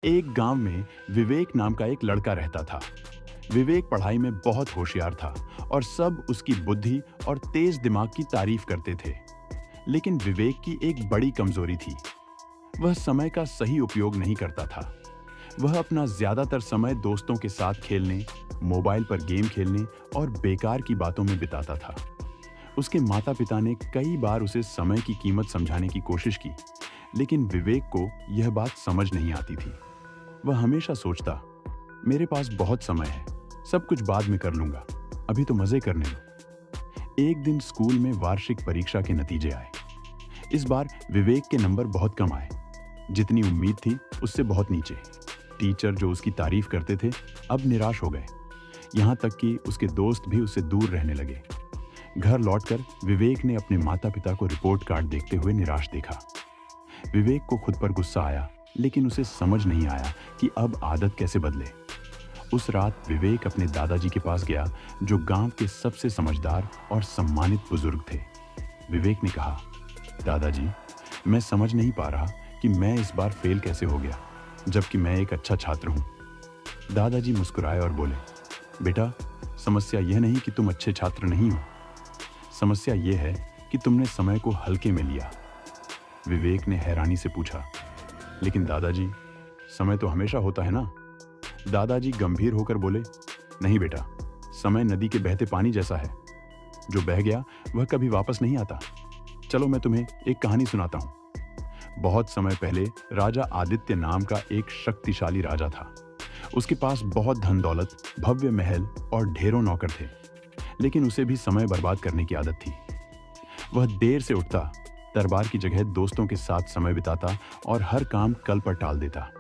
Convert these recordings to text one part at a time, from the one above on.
एक गांव में विवेक नाम का एक लड़का रहता था। विवेक पढ़ाई में बहुत होशियार था और सब उसकी बुद्धि और तेज दिमाग की तारीफ करते थे। लेकिन विवेक की एक बड़ी कमजोरी थी। वह समय का सही उपयोग नहीं करता था। वह अपना ज्यादातर समय दोस्तों के साथ खेलने, मोबाइल पर गेम खेलने और बेकार की बातों में बिताता था। उसके माता-पिता ने कई बार उसे समय की कीमत समझाने की कोशिश की, लेकिन विवेक को यह बात समझ नहीं आती थी। वह हमेशा सोचता, मेरे पास बहुत समय है, सब कुछ बाद में कर लूंगा, अभी तो मजे करने दो। एक दिन स्कूल में वार्षिक परीक्षा के नतीजे आए। इस बार विवेक के नंबर बहुत कम आए। जितनी उम्मीद थी उससे बहुत नीचे। टीचर जो उसकी तारीफ करते थे अब निराश हो गए। यहाँ तक कि उसके दोस्त भी उससे दूर रहने लगे। घर लौटकर विवेक ने अपने माता पिता को रिपोर्ट कार्ड देखते हुए निराश देखा। विवेक को खुद पर गुस्सा आया, लेकिन उसे समझ नहीं आया कि अब आदत कैसे बदले। उस रात विवेक अपने दादाजी के पास गया, जो गांव के सबसे समझदार और सम्मानित बुजुर्ग थे। विवेक ने कहा, दादाजी, मैं समझ नहीं पा रहा कि मैं इस बार फेल कैसे हो गया, जबकि मैं एक अच्छा छात्र हूँ। दादाजी मुस्कुराए और बोले, बेटा, समस्या यह नहीं कि तुम अच्छे छात्र नहीं हो, समस्या यह है कि तुमने समय को हल्के में लिया। विवेक ने हैरानी से पूछा, लेकिन दादाजी, समय तो हमेशा होता है ना? दादाजी गंभीर होकर बोले, नहीं बेटा, समय नदी के बहते पानी जैसा है, जो बह गया वह कभी वापस नहीं आता। चलो मैं तुम्हें एक कहानी सुनाता हूँ। बहुत समय पहले राजा आदित्य नाम का एक शक्तिशाली राजा था। उसके पास बहुत धन दौलत, भव्य महल और ढेरों नौकर थे, लेकिन उसे भी समय बर्बाद करने की आदत थी। वह देर से उठता, दरबार की जगह दोस्तों के साथ समय बिताता और हर काम कल पर टाल देता।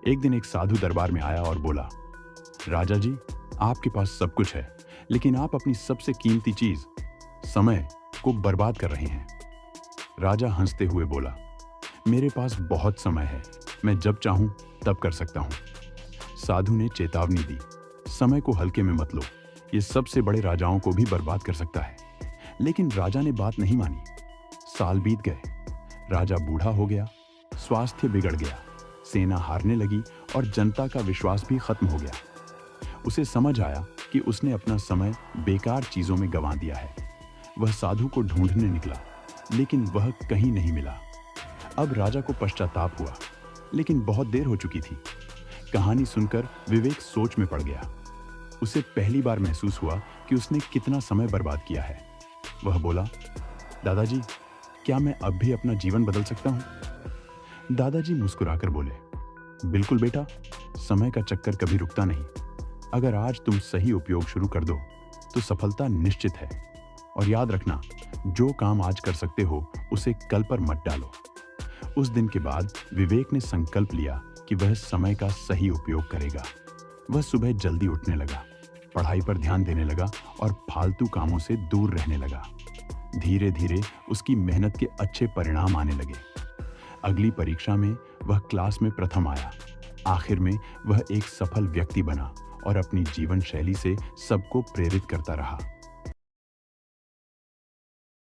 एक दिन एक साधु दरबार में आया और बोला, राजा जी, आपके पास सब कुछ है, लेकिन आप अपनी सबसे कीमती चीज समय को बर्बाद कर रहे हैं। राजा हंसते हुए बोला, मेरे पास बहुत समय है, मैं जब चाहूं तब कर सकता हूं। साधु ने चेतावनी दी, समय को हल्के में मत लो, ये सबसे बड़े राजाओं को भी बर्बाद कर सकता है। लेकिन राजा ने बात नहीं मानी। साल बीत गए, राजा बूढ़ा हो गया, स्वास्थ्य बिगड़ गया, सेना हारने लगी और जनता का विश्वास भी खत्म हो गया। उसे समझ आया कि उसने अपना समय बेकार चीजों में गंवा दिया है। वह साधु को ढूंढने निकला, लेकिन वह कहीं नहीं मिला। अब राजा को पश्चाताप हुआ, लेकिन बहुत देर हो चुकी थी। कहानी सुनकर विवेक सोच में पड़ गया। उसे पहली बार महसूस हुआ कि उसने कितना समय बर्बाद किया है। वह बोला, दादाजी, क्या मैं अब भी अपना जीवन बदल सकता हूं? दादाजी मुस्कुराकर बोले, बिल्कुल बेटा, समय का चक्कर कभी रुकता नहीं। अगर आज तुम सही उपयोग शुरू कर दो तो सफलता निश्चित है। और याद रखना, जो काम आज कर सकते हो उसे कल पर मत डालो। उस दिन के बाद विवेक ने संकल्प लिया कि वह समय का सही उपयोग करेगा। वह सुबह जल्दी उठने लगा, पढ़ाई पर ध्यान देने लगा और फालतू कामों से दूर रहने लगा। धीरे धीरे उसकी मेहनत के अच्छे परिणाम आने लगे। अगली परीक्षा में वह क्लास में प्रथम आया। आखिर में वह एक सफल व्यक्ति बना और अपनी जीवन शैली से सबको प्रेरित करता रहा।